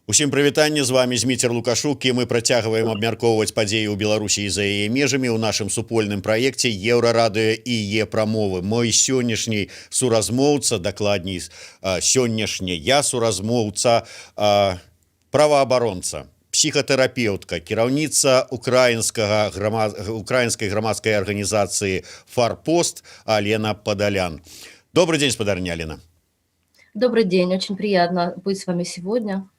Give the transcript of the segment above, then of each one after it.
Усім прывітанне, з вами Зміцер Лукашук, і мы працягваем абмяркоўваць падзеі ў Беларусі і за яе межамі ў нашым супольным праекце Еўрарадыё і Е-прамовы. Мой сённяшні суразмоўца, дакладней, сённяшняя суразмоўца, праваабаронца, псіхатэрапеўтка, кіраўніца украінскай грамадскай арганізацыі «Фарпост» Алена Падалян. Добрый день, спадарня Алена. Добрый день, очень приятно быть с вами сегодня.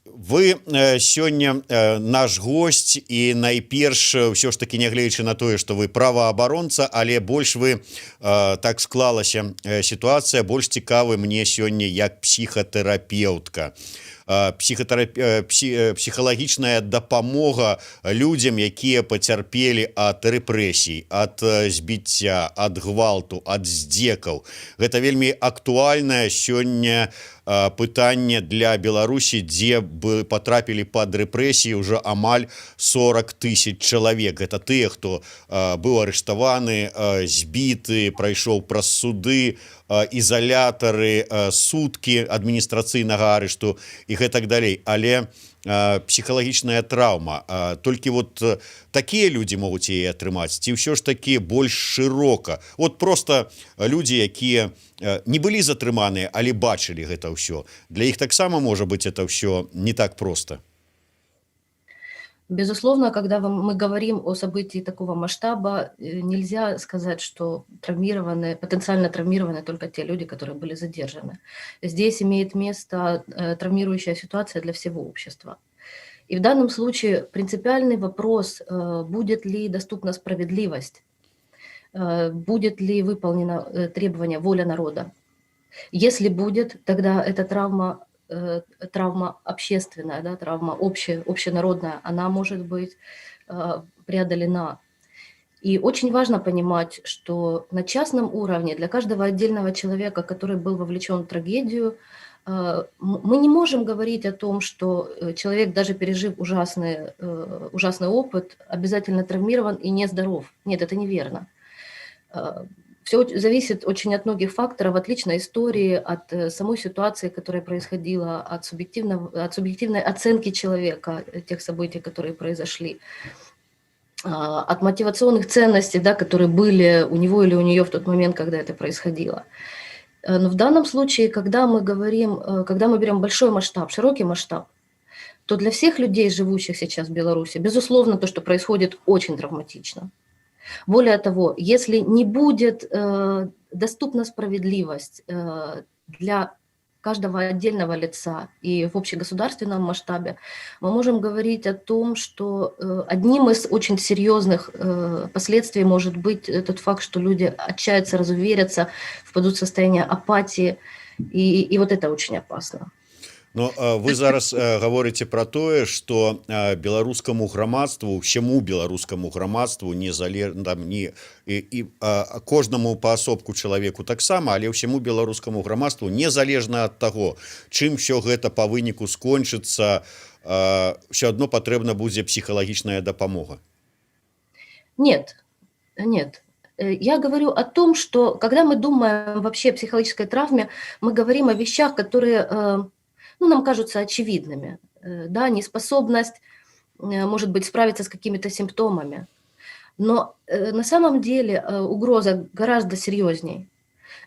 Вы сёння наш госць, і найперш ўсё ж таки, нягледзячы на тое, што вы праваабаронца, але больш вы, так склалася сітуацыя, больш цікавы мне сёння як псіхатэрапеўтка. Псіхалагічная дапамога людзям, якія пацярпелі ад рэпрэсій, ад збіцця, ад гвалту, ад здзекаў. Гэта вельмі актуальнае сёння пытанне для Беларусі, дзе бы патрапілі пад рэпрэсіі ўжо амаль 40 000 чалавек. Гэта тыя, хто быў арыштаваны, збіты, прайшоў праз суды, ізалятары, суткі адміністрацыйнага арышту і гэтак далей. Але псіхалагічная траўма, толькі вот такія людзі могуць яе атрымаць, ці ўсё ж такі больш шырока? Вот просто людзі, якія не былі затрыманыя, але бачылі гэта ўсё. Для іх таксама, можа быць, это ўсё не так просто. Безусловно, когда мы говорим о событии такого масштаба, нельзя сказать, что потенциально травмированы только те люди, которые были задержаны. Здесь имеет место травмирующая ситуация для всего общества. И в данном случае принципиальный вопрос, будет ли доступна справедливость, будет ли выполнено требование воля народа. Если будет, тогда эта травма общественная, да, травма общенародная, она может быть преодолена. И очень важно понимать, что на частном уровне для каждого отдельного человека, который был вовлечен в трагедию, мы не можем говорить о том, что человек, даже пережив ужасный опыт, обязательно травмирован и нездоров. Нет, это неверно. Все зависит очень от многих факторов, от личной истории, от самой ситуации, которая происходила, от субъективной оценки человека, тех событий, которые произошли, от мотивационных ценностей, да, которые были у него или у нее в тот момент, когда это происходило. Но в данном случае, когда мы берем большой масштаб, широкий масштаб, то для всех людей, живущих сейчас в Беларуси, безусловно, то, что происходит, очень травматично. Более того, если не будет доступна справедливость для каждого отдельного лица и в общегосударственном масштабе, мы можем говорить о том, что одним из очень серьезных последствий может быть тот факт, что люди отчаятся, разуверятся, впадут в состояние апатии, и вот это очень опасно. Но вы зараз говорите про тое, что беларускаму грамадству, ўсяму беларускаму грамадству, кожнаму паасобку чалавеку таксама, але ўсяму беларускаму грамадству, незалежна ад таго, чым всё гэта па выніку скончыцца, ўсё адно патрэбна будзе псіхалагічная дапамога. Нет. Я говорю о том, что когда мы думаем вообще о психологической травме, мы говорим о вещах, которые нам кажутся очевидными. Да, неспособность, может быть, справиться с какими-то симптомами. Но на самом деле угроза гораздо серьезней.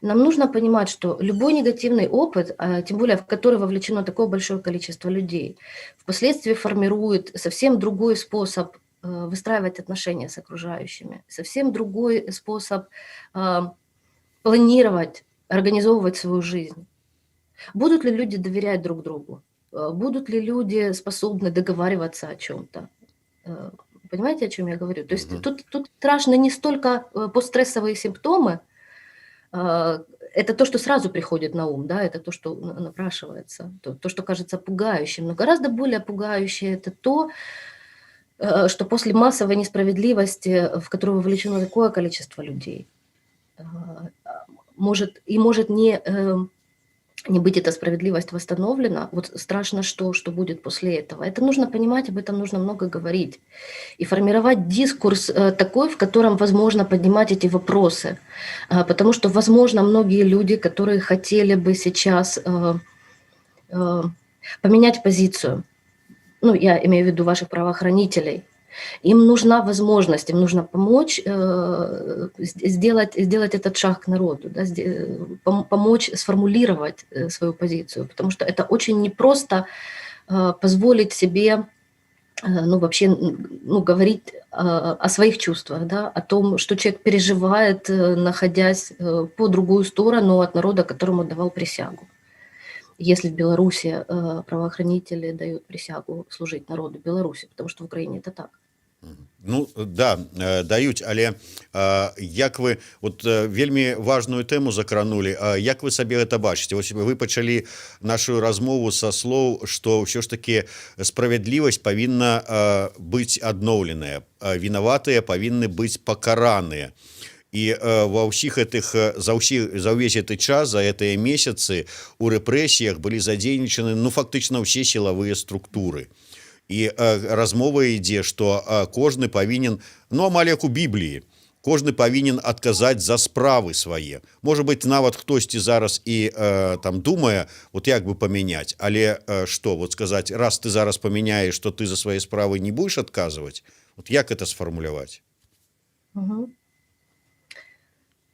Нам нужно понимать, что любой негативный опыт, тем более в который вовлечено такое большое количество людей, впоследствии формирует совсем другой способ выстраивать отношения с окружающими, совсем другой способ планировать, организовывать свою жизнь. Будут ли люди доверять друг другу? Будут ли люди способны договариваться о чем-то? Понимаете, о чем я говорю? То есть тут страшно не столько постстрессовые симптомы, это то, что сразу приходит на ум, да, это то, что напрашивается, то, что кажется пугающим, но гораздо более пугающее это то, что после массовой несправедливости, в которую вовлечено такое количество людей, может не не быть эта справедливость восстановлена, вот страшно что будет после этого. Это нужно понимать, об этом нужно много говорить. И формировать дискурс такой, в котором возможно поднимать эти вопросы. Потому что, возможно, многие люди, которые хотели бы сейчас поменять позицию, ну, я имею в виду ваших правоохранителей, им нужна возможность, им нужно помочь сделать этот шаг к народу, да, помочь сформулировать свою позицию, потому что это очень непросто позволить себе, ну, вообще, ну, говорить о своих чувствах, да, о том, что человек переживает, находясь по другую сторону от народа, которому давал присягу. Если в Беларуси правоохранители дают присягу служить народу Беларуси, потому что в Украине это так. Ну да, даюць, але як вы вот вельмі важную тэму закранули, як вы сабе гэта бачыце? Вось вы пачалі нашу размову са слоў, што ўсё ж таки справядлівасць павінна быць адноўленая, вінаватыя павінны быць пакараныя. І ва ўсіх гэтых за ўвесь гэты час, за гэтыя месяцы у рэпрэсіях былі задзейнічаны, ну, фактычна ўсе сілавыя структуры. І размова ідзе, што кожны павінен, ну, амаль як у Бібліі, кожны павінен адказаць за справы свае. Можа быць, нават хтосьці зараз і там думае, вот як бы памяняць, але што, вот сказаць, раз ты зараз памяняеш, што ты за свае справы не будзеш адказваць, вот як это сфармуляваць? Угу.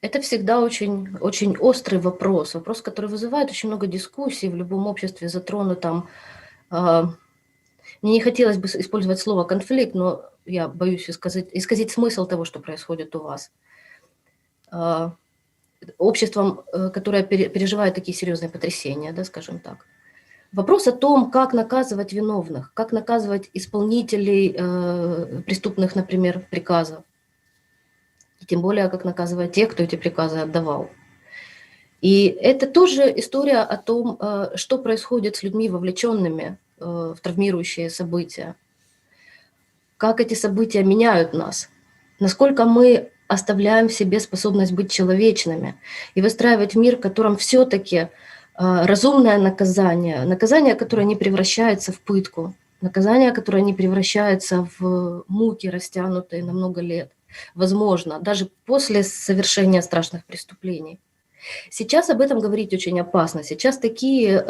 Это всегда очень, очень острый вопрос, который вызывает очень много дискуссий в любом обществе, затронутом. Мне не хотелось бы использовать слово «конфликт», но я боюсь исказить смысл того, что происходит у вас. Обществом, которое переживает такие серьезные потрясения, да, скажем так. Вопрос о том, как наказывать виновных, как наказывать исполнителей преступных, например, приказов. И тем более, как наказывать тех, кто эти приказы отдавал. И это тоже история о том, что происходит с людьми, вовлеченными в травмирующие события. Как эти события меняют нас. Насколько мы оставляем в себе способность быть человечными и выстраивать мир, в котором все-таки разумное наказание, которое не превращается в пытку, наказание, которое не превращается в муки, растянутые на много лет, возможно, даже после совершения страшных преступлений. Сейчас об этом говорить очень опасно. Сейчас такие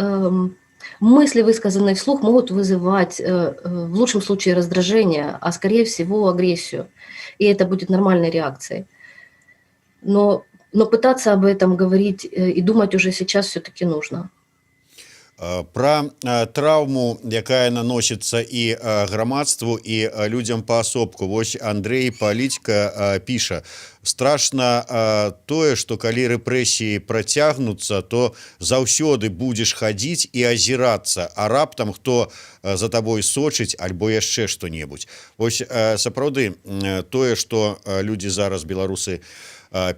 мысли, высказанные вслух, могут вызывать в лучшем случае раздражение, а скорее всего агрессию. И это будет нормальной реакцией. Но пытаться об этом говорить и думать уже сейчас все-таки нужно. Пра траўму, якая наносіцца і грамадству, і людзям паасобку. Вось Андрей Палітька піша: страшна тое, што калі рэпрэсіі працягнуцца, то заўсёды будзеш хадзіць і азірацца, а раптам хто за табой сочыць альбо яшчэ што-небудзь. Вось сапраўды тое, што людзі зараз, беларусы,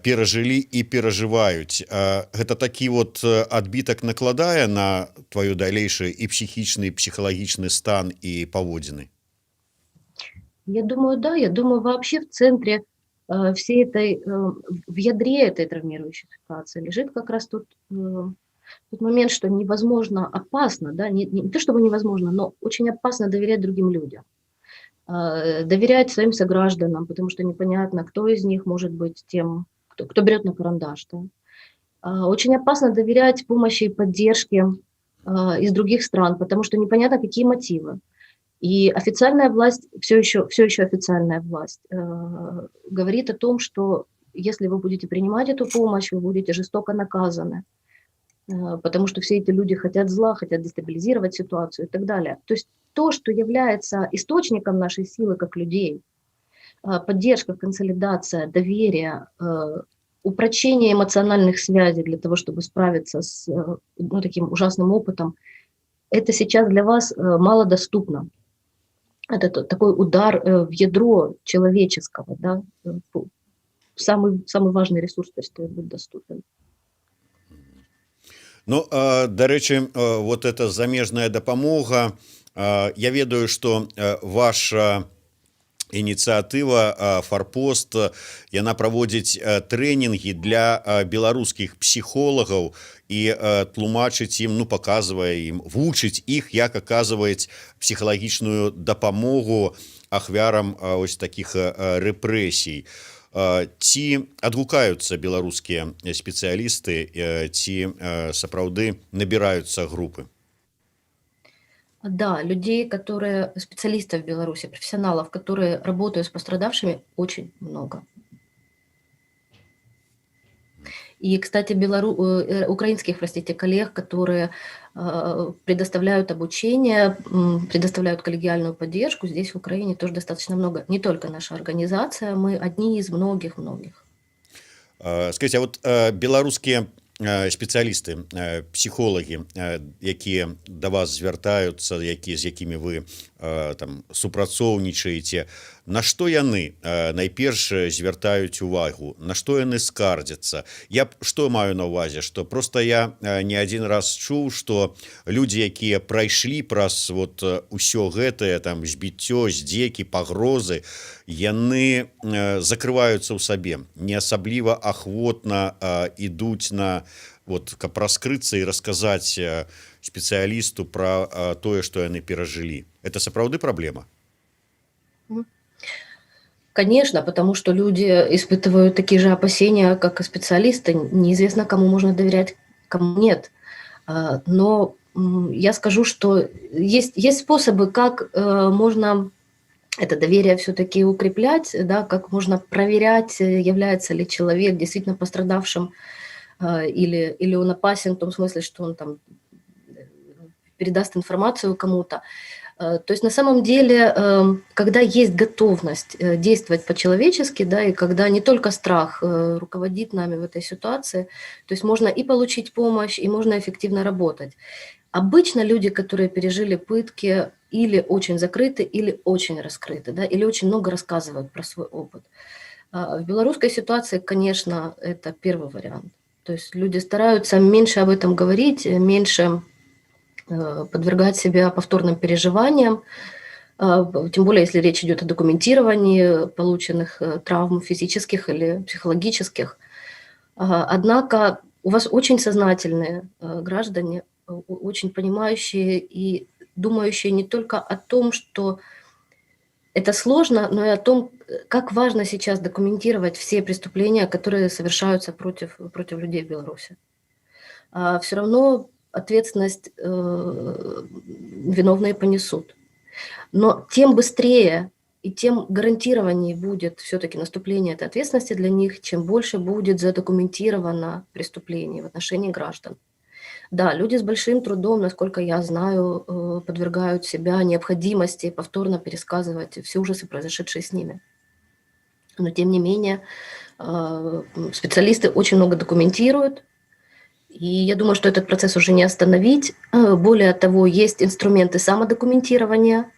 перажылі і перажываюць. Гэта такі вот адбітак накладае на твою далейшы і психічны, і псіхалагічны стан і паводзіны? Я думаю, да. Я думаю, вообще в центре всей этой, в ядре этой травмирующей ситуации лежит как раз тот момент, что невозможно, опасно, да, не то чтобы невозможно, но очень опасно доверять другим людям. Доверять своим согражданам, потому что непонятно, кто из них может быть тем, кто берет на карандаш. Да? Очень опасно доверять помощи и поддержке из других стран, потому что непонятно, какие мотивы. И официальная власть, все еще официальная власть, говорит о том, что если вы будете принимать эту помощь, вы будете жестоко наказаны, потому что все эти люди хотят зла, хотят дестабилизировать ситуацию и так далее. То есть то, что является источником нашей силы как людей, поддержка, консолидация, доверие, упрочение эмоциональных связей для того, чтобы справиться с таким ужасным опытом, это сейчас для вас малодоступно. Это такой удар в ядро человеческого, да? Самый важный ресурс перестает быть доступен. Ну, дарэчы, вот эта замежная дапамога, я ведаю, што ваша ініцыятыва «Фарпост», яна праводзіць трэнінгі для беларускіх псіхолагаў і тлумачыць ім, ну паказвае ім, вучыць іх, як аказваць псіхалагічную дапамогу ахвярам ось такіх рэпрэсій. Ці адгукаюцца беларускія спецыялісты, ці сапраўды набіраюцца групы? Да, людей, которые, специалистов в Беларуси, профессионалов, которые работают с пострадавшими, очень много. И, кстати, украинских, простите, коллег, которые предоставляют обучение, предоставляют коллегиальную поддержку, здесь в Украине тоже достаточно много. Не только наша организация, мы одни из многих-многих. Скажите, а вот беларускія спецыялісты, псіхолагі, якія да вас звяртаюцца, з якімі вы там супрацоўнічаеце, на што яны найперш звяртаюць увагу, на што яны скардзяцца? Я што маю на ўвазе, што просто я не адзін раз чуў, што людзі, якія прайшлі праз вот усё гэтае, там збіццё, здзекі, пагрозы, яны закрываюцца ў сабе, не асабліва ахвотна ідуць на вот, каб раскрыцца і расказаць спецыялісту пра тое, што яны перажылі. Это сапраўды праблема? Конечно, потому что люди испытывают такие же опасения, как и специалисты. Неизвестно, кому можно доверять, кому нет. Но я скажу, что есть способы, как можно это доверие все-таки укреплять, да, как можно проверять, является ли человек действительно пострадавшим, или он опасен в том смысле, что он там передаст информацию кому-то. То есть на самом деле, когда есть готовность действовать по-человечески, да, и когда не только страх руководит нами в этой ситуации, то есть можно и получить помощь, и можно эффективно работать. Обычно люди, которые пережили пытки, или очень закрыты, или очень раскрыты, да, или очень много рассказывают про свой опыт. В белорусской ситуации, конечно, это первый вариант. То есть люди стараются меньше об этом говорить, меньше подвергать себя повторным переживаниям, тем более, если речь идет о документировании полученных травм физических или психологических. Однако у вас очень сознательные граждане, очень понимающие и думающие не только о том, что это сложно, но и о том, как важно сейчас документировать все преступления, которые совершаются против людей в Беларуси. Все равно ответственность виновные понесут. Но тем быстрее и тем гарантированнее будет все-таки наступление этой ответственности для них, чем больше будет задокументировано преступлений в отношении граждан. Да, люди с большим трудом, насколько я знаю, подвергают себя необходимости повторно пересказывать все ужасы, произошедшие с ними. Но тем не менее, специалисты очень много документируют, и я думаю, что этот процесс уже не остановить. Более того, есть инструменты самодокументирования,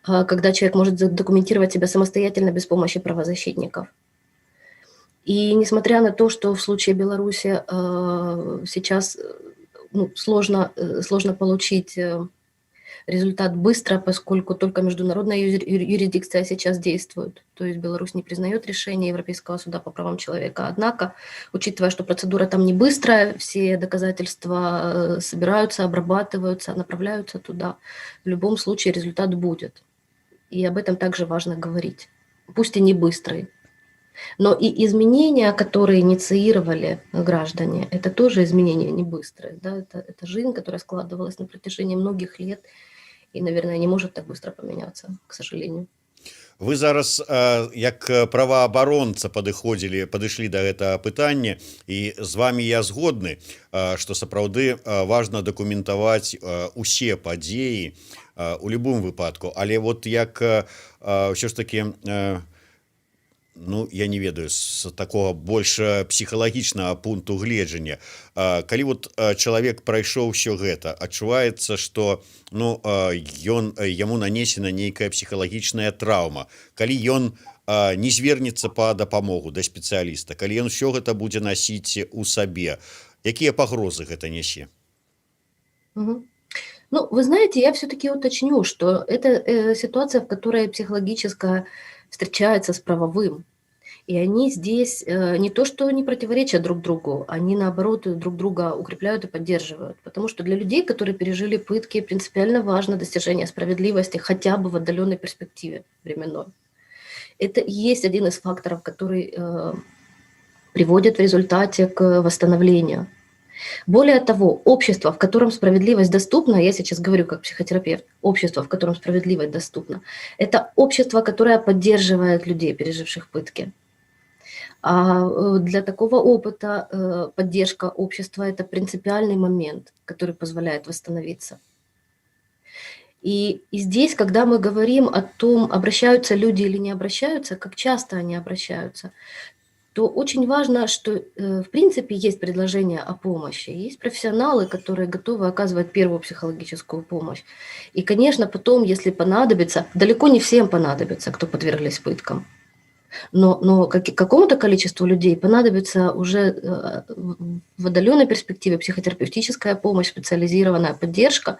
когда человек может задокументировать себя самостоятельно без помощи правозащитников. И несмотря на то, что в случае Беларуси сейчас сложно получить результат быстро, поскольку только международная юрисдикция сейчас действует. То есть Беларусь не признает решение Европейского суда по правам человека. Однако, учитывая, что процедура там не быстрая, все доказательства собираются, обрабатываются, направляются туда, в любом случае результат будет. И об этом также важно говорить. Пусть и не быстрый. Но и изменения, которые инициировали граждане, это тоже изменения не быстрые. Да? Это жизнь, которая складывалась на протяжении многих лет и, наверное, не может так быстро поменяться, к сожалению. Вы зараз як праваабаронца падышлі да гэтага пытання, і з вами я згодны, што сапраўды важна дакументаваць усе падзеі у любым выпадку, але вот як ўсё ж таки я не ведаю, з такого больш псіхалагічнага пункту гледжання. Калі вот чалавек прайшоў усё гэта, адчуваецца, што яму нанесена нейкая псіхалагічная траўма, калі ён не звернецца па дапамогу да спецыяліста, калі ён усё гэта будзе насіць у сабе, якія пагрозы гэта нясе? Вы знаете, я все-таки уточню, что это ситуация, в которой психологическая встречается с правовым. И они здесь не то что не противоречат друг другу, они наоборот друг друга укрепляют и поддерживают. Потому что для людей, которые пережили пытки, принципиально важно достижение справедливости хотя бы в отдаленной перспективе временной. Это и есть один из факторов, который приводит в результате к восстановлению. Более того, общество, в котором справедливость доступна, я сейчас говорю как психотерапевт, общество, в котором справедливость доступна, это общество, которое поддерживает людей, переживших пытки. А для такого опыта поддержка общества – это принципиальный момент, который позволяет восстановиться. И здесь, когда мы говорим о том, обращаются люди или не обращаются, как часто они обращаются, то очень важно, что в принципе есть предложение о помощи, есть профессионалы, которые готовы оказывать первую психологическую помощь. И, конечно, потом, если понадобится, далеко не всем понадобится, кто подверглись пыткам, но какому-то количеству людей понадобится уже в отдаленной перспективе психотерапевтическая помощь, специализированная поддержка.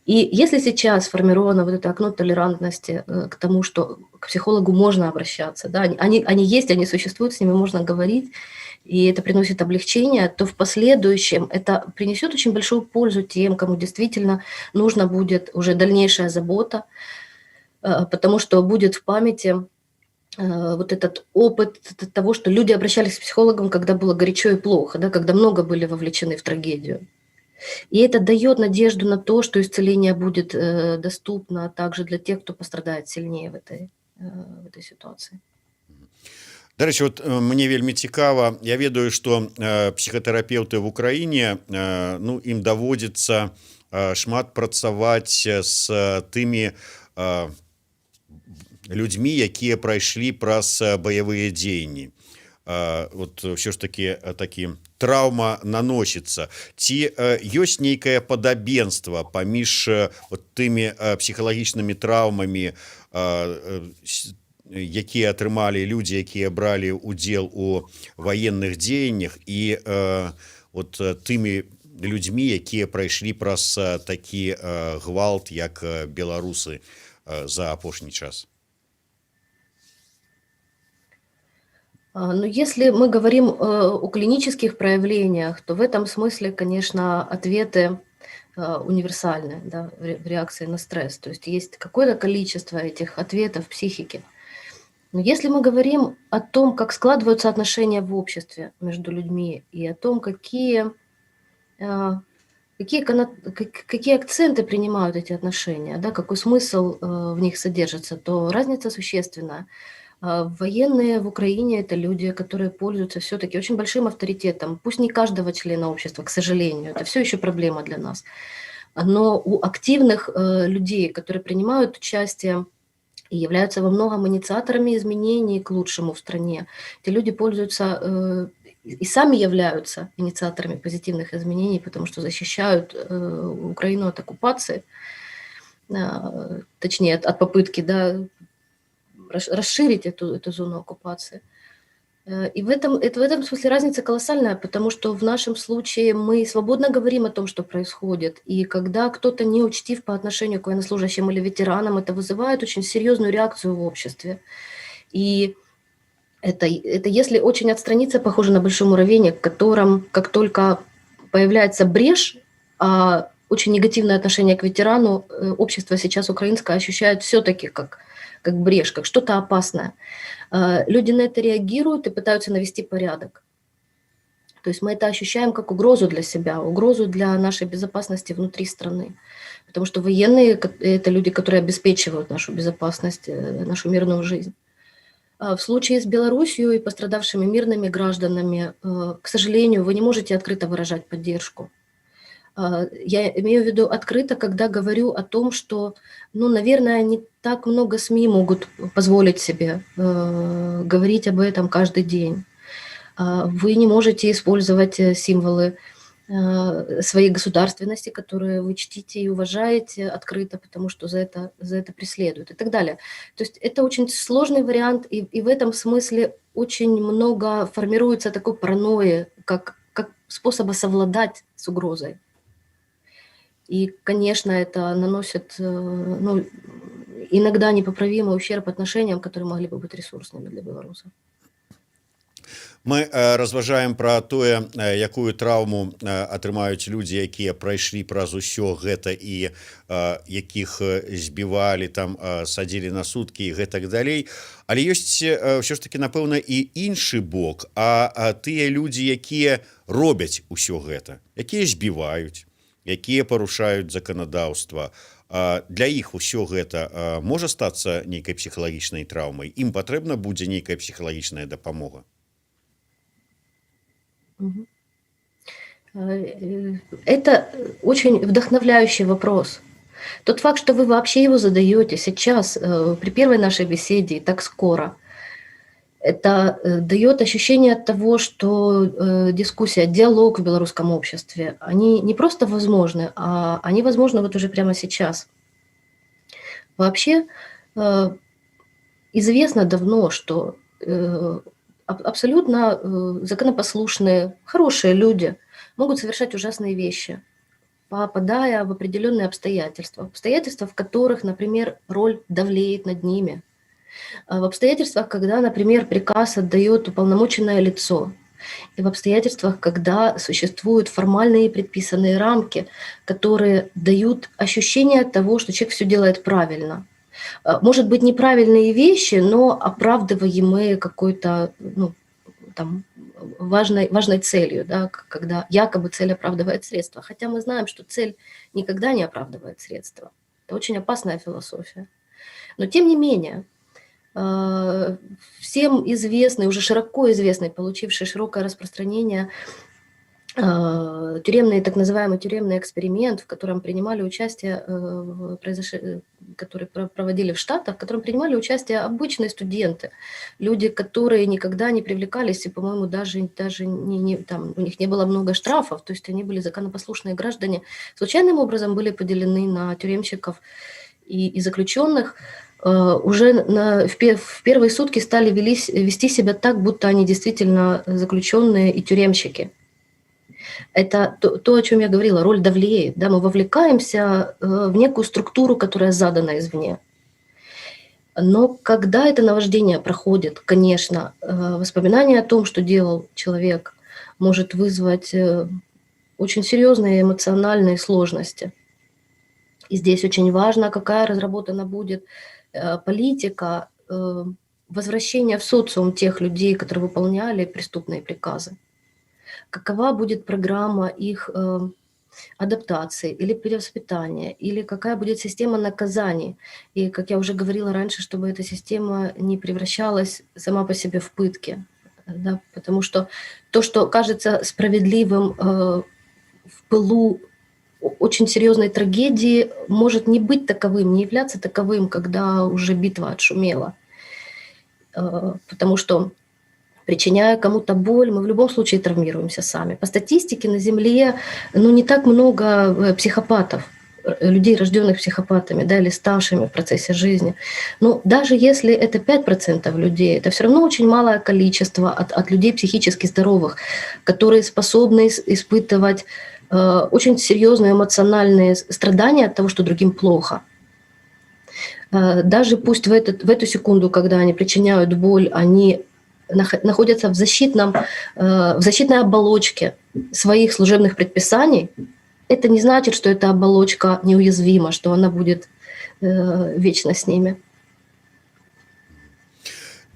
И если сейчас сформировано вот это окно толерантности к тому, что к психологу можно обращаться, да, они есть, они существуют, с ними можно говорить, и это приносит облегчение, то в последующем это принесет очень большую пользу тем, кому действительно нужна будет уже дальнейшая забота, потому что будет в памяти вот этот опыт того, что люди обращались к психологам, когда было горячо и плохо, да, когда много были вовлечены в трагедию. И это дает надежду на то, что исцеление будет доступно также для тех, кто пострадает сильнее в этой ситуации. Да рэчы, вот мне вельмі цікава, я ведаю, што псіхатэрапеўты в Украіне, ну, ім даводзіцца шмат працаваць з тымі людзьмі, якія прайшлі праз баявыя дзеянні. Вот ўсё ж такі траўма наносіцца. Ці ёсць нейкае падабенства паміж вот тымі псіхалагічнымі траўмамі, якія атрымалі людзі, якія бралі ўдзел у ваенных дзеяннях, і вот тымі людзьмі, якія прайшлі праз такі гвалт, як беларусы за апошні час? Но если мы говорим о клинических проявлениях, то в этом смысле, конечно, ответы универсальны, да, в реакции на стресс. То есть есть какое-то количество этих ответов в психике. Но если мы говорим о том, как складываются отношения в обществе между людьми и о том, какие акценты принимают эти отношения, да, какой смысл в них содержится, то разница существенная. Военные в Украине – это люди, которые пользуются все-таки очень большим авторитетом, пусть не каждого члена общества, к сожалению, это все еще проблема для нас. Но у активных людей, которые принимают участие и являются во многом инициаторами изменений к лучшему в стране, эти люди пользуются и сами являются инициаторами позитивных изменений, потому что защищают Украину от оккупации, точнее, от попытки, да, расширить эту зону оккупации. И в этом смысле разница колоссальная, потому что в нашем случае мы свободно говорим о том, что происходит. И когда кто-то неучтив по отношению к военнослужащим или ветеранам, это вызывает очень серьезную реакцию в обществе. И это если очень отстраниться, похоже на большой муравейник, в котором, как только появляется брешь, очень негативное отношение к ветерану, общество сейчас украинское ощущает все-таки как брешь, как что-то опасное. Люди на это реагируют и пытаются навести порядок. То есть мы это ощущаем как угрозу для себя, угрозу для нашей безопасности внутри страны. Потому что военные – это люди, которые обеспечивают нашу безопасность, нашу мирную жизнь. В случае с Белоруссией и пострадавшими мирными гражданами, к сожалению, вы не можете открыто выражать поддержку. Я имею в виду открыто, когда говорю о том, что, ну, наверное, не так много СМИ могут позволить себе говорить об этом каждый день. Вы не можете использовать символы своей государственности, которые вы чтите и уважаете открыто, потому что за это преследуют и так далее. То есть это очень сложный вариант, и в этом смысле очень много формируется такой паранойи, как способа совладать с угрозой. И, конечно, это наносит, иногда непоправимый ущерб отношениям, которые могли бы быть ресурсными для белорусов. Мы разважаем пра тое, якую траўму атрымаюць людзі, якія прайшлі праз усё гэта і якіх збівалі, там садзілі на суткі і гэтак далей. Але ёсць ўсё ж такі, напэўна, і іншы бок, тыя людзі, якія робяць усё гэта, якія збіваюць, якія парушаюць заканадаўства. Для іх усё гэта можа стацца нейкай псіхалагічнай траўмай. Ім патрэбна будзе нейкая псіхалагічная дапамога. Мгм. Это очень вдохновляющий вопрос. Тот факт, что вы вообще его задаете сейчас, при первой нашей беседе, и так скоро, это дает ощущение того, что дискуссия, диалог в белорусском обществе, они не просто возможны, а они возможны вот уже прямо сейчас. Вообще известно давно, что абсолютно законопослушные, хорошие люди могут совершать ужасные вещи, попадая в определенные обстоятельства. Обстоятельства, в которых, например, роль давлеет над ними. В обстоятельствах, когда, например, приказ отдает уполномоченное лицо. И в обстоятельствах, когда существуют формальные предписанные рамки, которые дают ощущение того, что человек все делает правильно. Может быть, неправильные вещи, но оправдываемые какой-то важной целью, да, когда якобы цель оправдывает средства. Хотя мы знаем, что цель никогда не оправдывает средства. Это очень опасная философия. Но тем не менее, всем известный, уже широко известный, получивший широкое распространение тюремный, так называемый тюремный эксперимент, в котором принимали участие, который проводили в Штатах, в котором принимали участие обычные студенты, люди, которые никогда не привлекались, и, по-моему, даже там, у них не было много штрафов, то есть они были законопослушные граждане, случайным образом были поделены на тюремщиков и заключенных, уже в первые сутки стали вести себя так, будто они действительно заключенные и тюремщики. Это то, о чем я говорила, роль давлеет. Да, мы вовлекаемся в некую структуру, которая задана извне. Но когда это наваждение проходит, конечно, воспоминание о том, что делал человек, может вызвать очень серьезные эмоциональные сложности. И здесь очень важно, какая разработана будет политика возвращения в социум тех людей, которые выполняли преступные приказы. Какова будет программа их адаптации или перевоспитания, или какая будет система наказаний. И, как я уже говорила раньше, чтобы эта система не превращалась сама по себе в пытки. Да? Потому что то, что кажется справедливым в пылу очень серьезной трагедии, может не быть таковым, не являться таковым, когда уже битва отшумела. Потому что, причиняя кому-то боль, мы в любом случае травмируемся сами. По статистике на Земле не так много психопатов, людей, рожденных психопатами, да, или ставшими в процессе жизни. Но даже если это 5% людей, это все равно очень малое количество от людей психически здоровых, которые способны испытывать очень серьезные эмоциональные страдания от того, что другим плохо. Даже пусть в эту секунду, когда они причиняют боль, они находятся в защитной оболочке своих служебных предписаний, это не значит, что эта оболочка неуязвима, что она будет вечно с ними.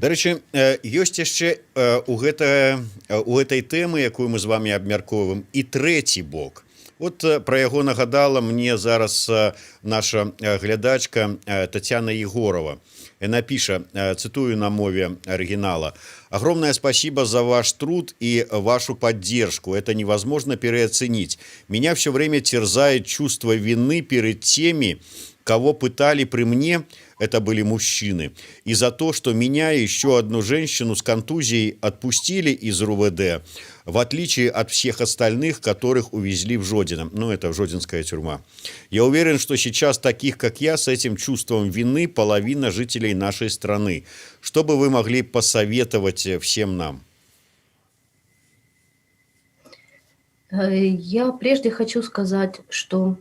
Дарэчы, ёсць яшчэ у гэтай тэмы, якую мы з вами абмяркоўваем, і трэці бок. От пра яго нагадала мне зараз наша глядачка Татьяна Егорова. Она пишет, цитую на мове оригинала: «Огромное спасибо за ваш труд и вашу поддержку. Это невозможно переоценить. Меня все время терзает чувство вины перед теми, кого пытали при мне, это были мужчины, и за то, что меня и еще одну женщину с контузией отпустили из РУВД, в отличие от всех остальных, которых увезли в Жодино». Это Жодинская тюрьма. «Я уверен, что сейчас таких, как я, с этим чувством вины половина жителей нашей страны. Что бы вы могли посоветовать всем нам?» Я прежде хочу сказать, что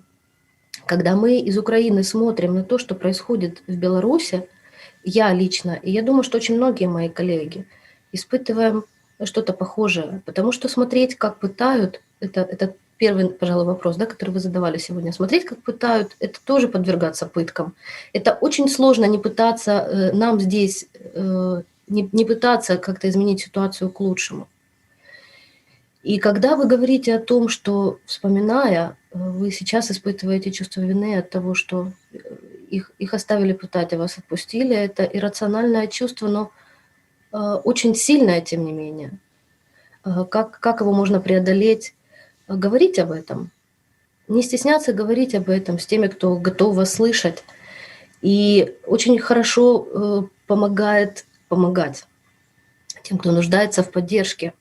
когда мы из Украины смотрим на то, что происходит в Беларуси, я лично, и я думаю, что очень многие мои коллеги, испытываем что-то похожее. Потому что смотреть, как пытают, это первый, пожалуй, вопрос, да, который вы задавали сегодня. Смотреть, как пытают, это тоже подвергаться пыткам. Это очень сложно не пытаться, нам здесь, не пытаться как-то изменить ситуацию к лучшему. И когда вы говорите о том, что, вспоминая, вы сейчас испытываете чувство вины от того, что их оставили пытать, а вас отпустили, это иррациональное чувство, но очень сильное, тем не менее. Как его можно преодолеть? Говорить об этом. Не стесняться говорить об этом с теми, кто готов вас слышать. И очень хорошо помогать тем, кто нуждается в поддержке.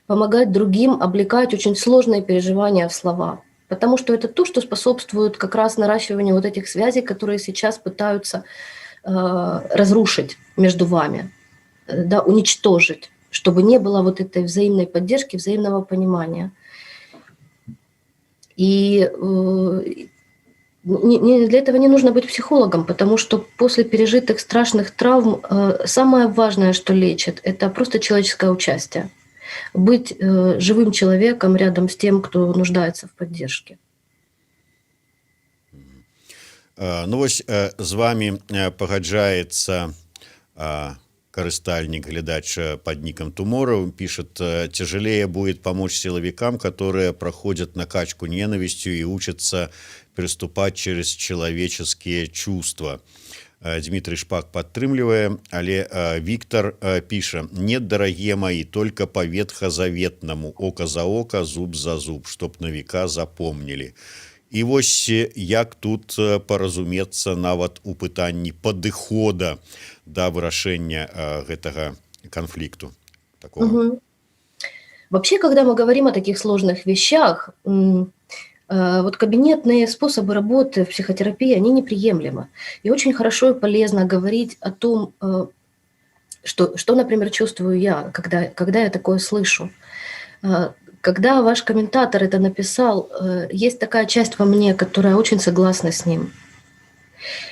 Помогать другим облекать очень сложные переживания в слова. Потому что это то, что способствует как раз наращиванию вот этих связей, которые сейчас пытаются разрушить между вами, да, уничтожить, чтобы не было вот этой взаимной поддержки, взаимного понимания. И для этого не нужно быть психологом, потому что после пережитых страшных травм самое важное, что лечит, это просто человеческое участие. Быть живым человеком рядом с тем, кто нуждается в поддержке. Ну вось з вами пагаджаецца карыстальнік, глядач под ником Туморов, пишет: тяжелее будет помочь силовикам, которые проходят накачку ненавистью и учатся переступать через человеческие чувства. Дмитрий Шпак падтрымлівае, але Виктор піша: нет, дорогие мои, только по ветхозаветному, око за око, зуб за зуб, чтоб на века запомнили. І вось як тут паразумецца нават у пытанні падыхода да вырашэння гэтага конфликту такого. Угу. Вообще, когда мы говорим о таких сложных вещах, вот кабинетные способы работы в психотерапии, они неприемлемы. И очень хорошо и полезно говорить о том, что, например, чувствую я, когда я такое слышу. Когда ваш комментатор это написал, есть такая часть во мне, которая очень согласна с ним.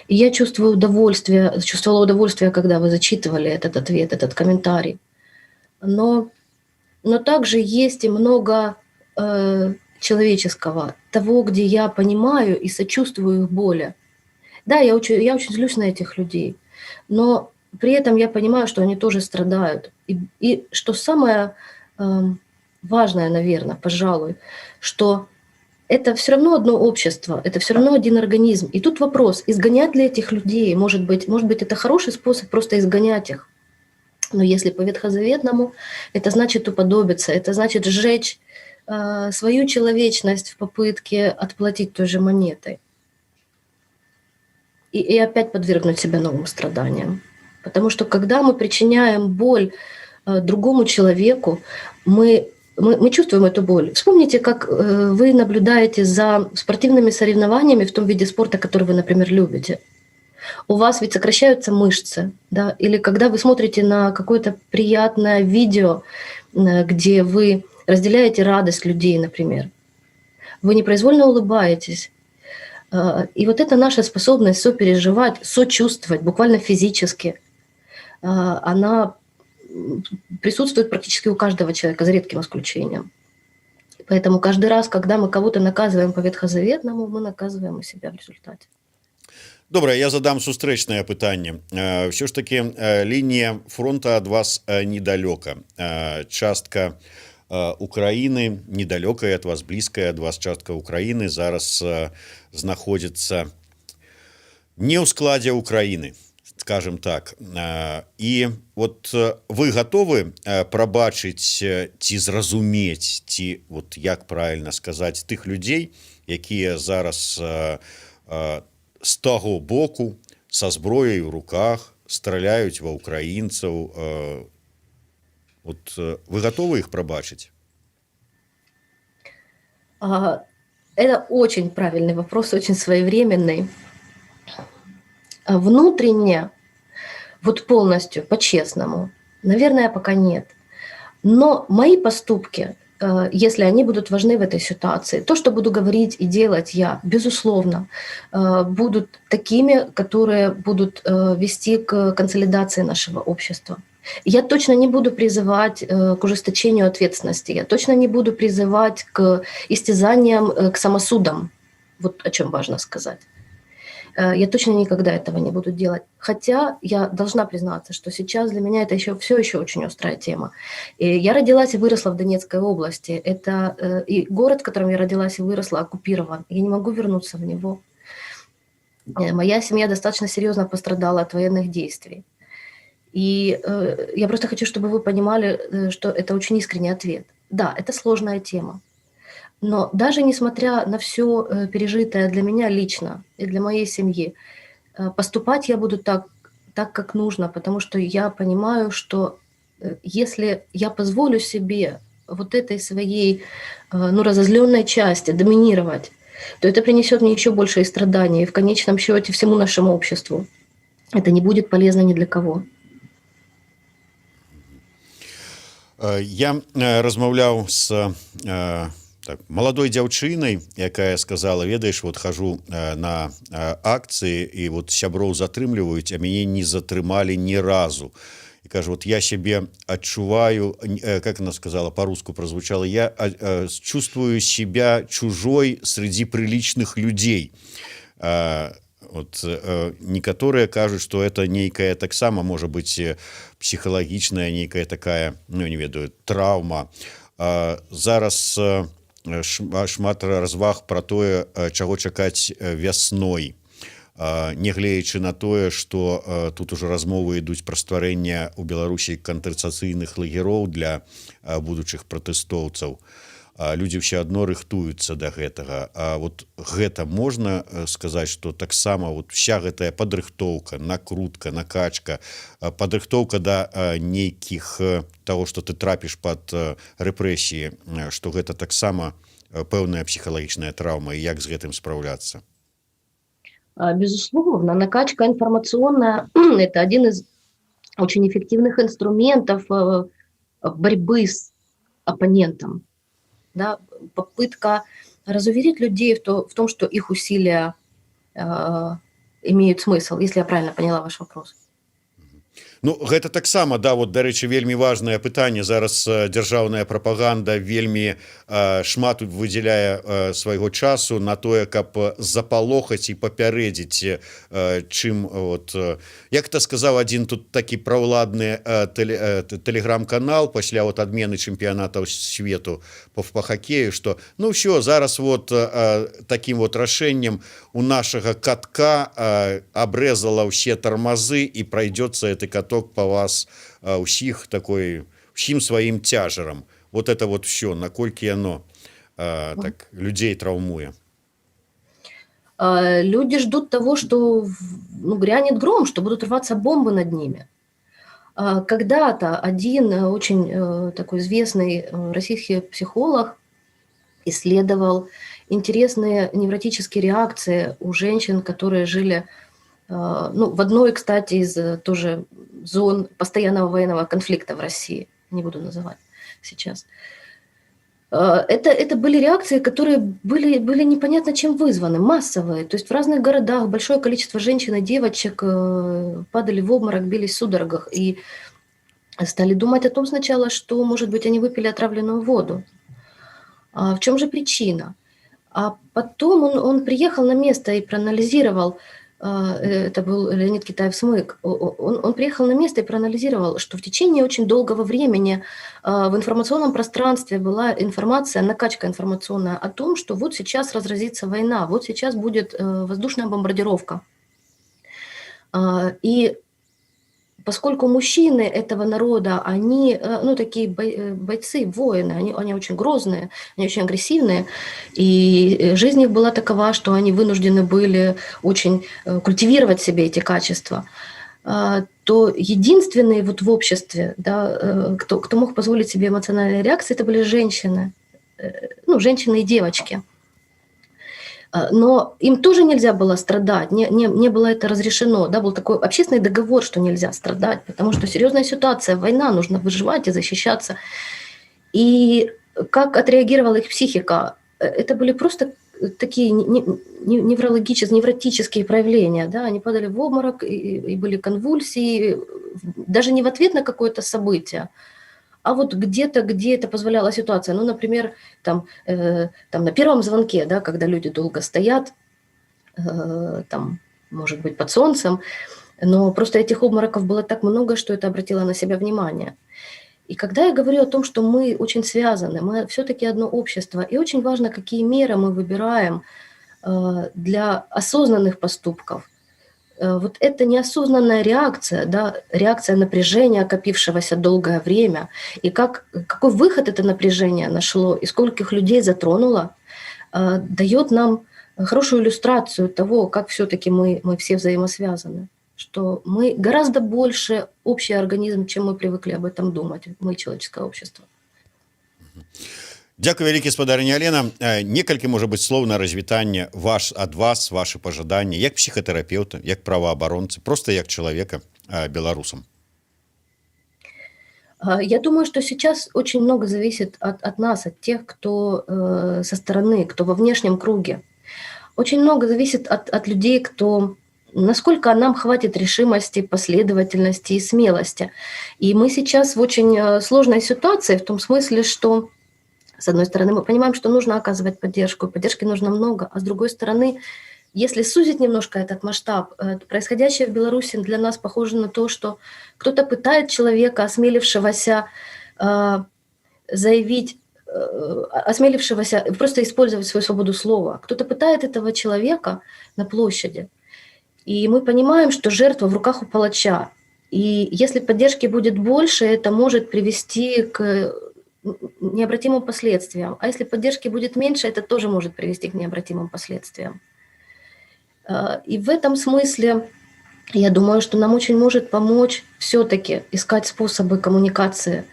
И я чувствовала удовольствие, когда вы зачитывали этот ответ, этот комментарий. Но также есть и много человеческого, того, где я понимаю и сочувствую их боли. Да, я очень злюсь на этих людей, но при этом я понимаю, что они тоже страдают. И что самое важное, наверное, пожалуй, что это все равно одно общество, это все равно один организм. И тут вопрос, изгонять ли этих людей? Может быть, это хороший способ просто изгонять их. Но если по ветхозаветному, это значит уподобиться, это значит сжечь свою человечность в попытке отплатить той же монетой. И опять подвергнуть себя новым страданиям. Потому что когда мы причиняем боль другому человеку, мы чувствуем эту боль. Вспомните, как вы наблюдаете за спортивными соревнованиями в том виде спорта, который вы, например, любите. У вас ведь сокращаются мышцы, да? Или когда вы смотрите на какое-то приятное видео, где вы разделяете радость людей, например. Вы непроизвольно улыбаетесь. И вот эта наша способность сопереживать, сочувствовать, буквально физически, она присутствует практически у каждого человека, за редким исключением. Поэтому каждый раз, когда мы кого-то наказываем по ветхозаветному, мы наказываем и себя в результате. Добра, я задам сустрэчнае пытанне. Все ж таки лінія фронта ад вас недалёка. Частка Украины, недалёкая от вас, близкая от вас частка Украины зараз знаходзіцца не ў складзе Украины, скажем так. І вот вы готовы прабачыць ці зразумець, ці вот як правильно сказаць, тых людзей, якія зараз з таго боку са зброяй у руках страляюць ва украінцаў? Вот вы готовы их пробачить? Это очень правильный вопрос, очень своевременный. Внутренне, вот полностью, по-честному, наверное, пока нет. Но мои поступки, если они будут важны в этой ситуации, то, что буду говорить и делать я, безусловно, будут такими, которые будут вести к консолидации нашего общества. Я точно не буду призывать к ужесточению ответственности, я точно не буду призывать к истязаниям, к самосудам. Вот о чем важно сказать. Я точно никогда этого не буду делать. Хотя я должна признаться, что сейчас для меня это все еще очень острая тема. И я родилась и выросла в Донецкой области. Это и город, в котором я родилась и выросла, оккупирован. Я не могу вернуться в него. Моя семья достаточно серьезно пострадала от военных действий. И я просто хочу, чтобы вы понимали, что это очень искренний ответ. Да, это сложная тема. Но даже несмотря на все пережитое для меня лично и для моей семьи, поступать я буду так, как нужно, потому что я понимаю, что если я позволю себе вот этой своей, разозленной части доминировать, то это принесет мне еще большие страдания, и в конечном счете всему нашему обществу. Это не будет полезно ни для кого. Я размаўляў з маладой дзяўчынай, якая сказала: ведаеш, вот хожу на акцыі і вот сяброў затрымліваюць, а мяне не затрымалі ні разу. И кажу, вот я себе отчуваю, как она сказала, по-русски прозвучало, я чувствую себя чужой среди приличных людей. Вот некоторые кажут, что это некая таксама можа быць псіхалагічная некая такая, ну не ведаю, траўма. Зараз шмат разваг пра тое, чаго чакаць вясной, нягледзячы на тое, што тут ужо размовы ідуць пра стварэнне ў Беларусі кантрацыйных лагероў для будучых пратэстоўцаў. Людзі ўсё адно рыхтуюцца да гэтага. А вот гэта можна сказаць, што таксама вот вся гэтая падрыхтоўка, накрутка, накачка, падрыхтоўка да нейкіх таго, што ты трапіш пад рэпрэсіі, што гэта таксама пэўная псіхалагічная траўма, і як з гэтым спраўляцца? Безусловно, накачка информационная – это один из очень эффективных инструментов борьбы с оппонентом. Да? Попытка разуверить людей в том, что их усилия имеют смысл, если я правильно поняла ваш вопрос. Ну, гэта таксама, да, вот, дарэчы, вельмі важнае пытанне. Зараз дзяржаўная прапаганда вельмі шмат выдзяляе свайго часу на тое, каб запалохаць і папярэдзіць, чым, вот, як это сказаў адзін тут такі праўладны тэлеграм-канал пасля вот адмены чэмпіянатаў свету по хакею, што, ну, ўсё, зараз вот такім вот рашэннем у нашага катка абрэзала ўсе тармазы і пройдется это каток по вас усіх такой, усім сваім цяжарам. Вот это вот все, наколькі яно так людей травмуе. Люди ждут того, что грянет гром, что будут рваться бомбы над ними. Когда-то один очень такой известный российский психолог исследовал интересные невротические реакции у женщин, которые жили в одной, кстати, из тоже зон постоянного военного конфликта в России, не буду называть сейчас. Это были реакции, которые были непонятно чем вызваны, массовые. То есть в разных городах большое количество женщин и девочек падали в обморок, бились в судорогах и стали думать о том сначала, что, может быть, они выпили отравленную воду. В чем же причина? А потом он приехал на место и проанализировал. Это был Леонид Китаев-Смык. Он приехал на место и проанализировал, что в течение очень долгого времени в информационном пространстве была информация, накачка информационная о том, что вот сейчас разразится война, вот сейчас будет воздушная бомбардировка. И поскольку мужчины этого народа, они, такие бойцы, воины, они очень грозные, они очень агрессивные, и жизнь их была такова, что они вынуждены были очень культивировать в себе эти качества, то единственные вот в обществе, да, кто мог позволить себе эмоциональные реакции, это были женщины, женщины и девочки. Но им тоже нельзя было страдать, не было это разрешено. Да, был такой общественный договор, что нельзя страдать, потому что серьезная ситуация, война, нужно выживать и защищаться. И как отреагировала их психика? Это были просто такие невротические проявления. Да? Они падали в обморок, и были конвульсии, даже не в ответ на какое-то событие, а вот где-то, где это позволяла ситуация. Ну, например, там на первом звонке, да, когда люди долго стоят, там, может быть, под солнцем, но просто этих обмороков было так много, что это обратило на себя внимание. И когда я говорю о том, что мы очень связаны, мы все-таки одно общество, и очень важно, какие меры мы выбираем для осознанных поступков. Вот это неосознанная реакция, да, реакция напряжения, копившегося долгое время, и какой выход это напряжение нашло, и скольких людей затронуло, дает нам хорошую иллюстрацию того, как все-таки мы все взаимосвязаны, что мы гораздо больше общий организм, чем мы привыкли об этом думать, мы человеческое общество. Дзякуй вялікі, спадарыня Алена. Некалькі, можа быць, слоў на развітанне ад вас, ваши пажаданні, як псіхатэрапеўта, як праваабаронцы, просто як чалавека беларусам. Я думаю, что сейчас очень много зависит от нас, от тех, кто со стороны, кто во внешнем круге. Очень много зависит от людей, насколько нам хватит решимости, последовательности и смелости. И мы сейчас в очень сложной ситуации, в том смысле, что, с одной стороны, мы понимаем, что нужно оказывать поддержку, поддержки нужно много, а с другой стороны, если сузить немножко этот масштаб, происходящее в Беларуси для нас похоже на то, что кто-то пытает человека, осмелившегося заявить, осмелившегося просто использовать свою свободу слова. Кто-то пытает этого человека на площади. И мы понимаем, что жертва в руках у палача. И если поддержки будет больше, это может привести к необратимым последствиям. А если поддержки будет меньше, это тоже может привести к необратимым последствиям. И в этом смысле я думаю, что нам очень может помочь все-таки искать способы коммуникации,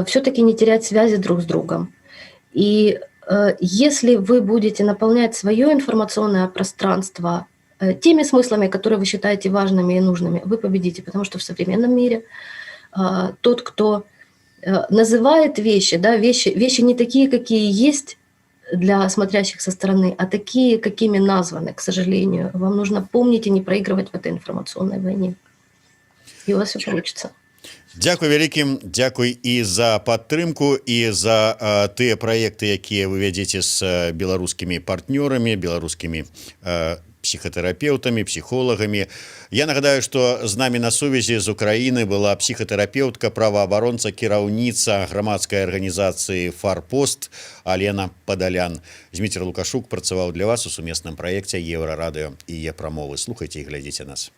все-таки не терять связи друг с другом. И если вы будете наполнять свое информационное пространство теми смыслами, которые вы считаете важными и нужными, вы победите, потому что в современном мире тот, кто называет вещи, да, вещи не такие, какие есть для смотрящих со стороны, а такие, какими названы, к сожалению. Вам нужно помнить и не проигрывать в этой информационной войне. И у вас все получится. Дзякуй вялікім, дзякуй і за падтрымку, і за тыя праекты, якія вы вядзеце з беларускімі партнёрамі, беларускімі психотэрапеўтамі, псіхолагамі. Я нагадаю, што з намі на сувязі з Украіны была псіхатэрапеўтка, праваабаронца, кіраўніца грамадскай арганізацыі «Фарпост» Алена Падалян. Зміцер Лукашук працаваў для вас у сумесным праекце Еўрарадыё і Е-прамовы. Слухайце і глядзіце нас.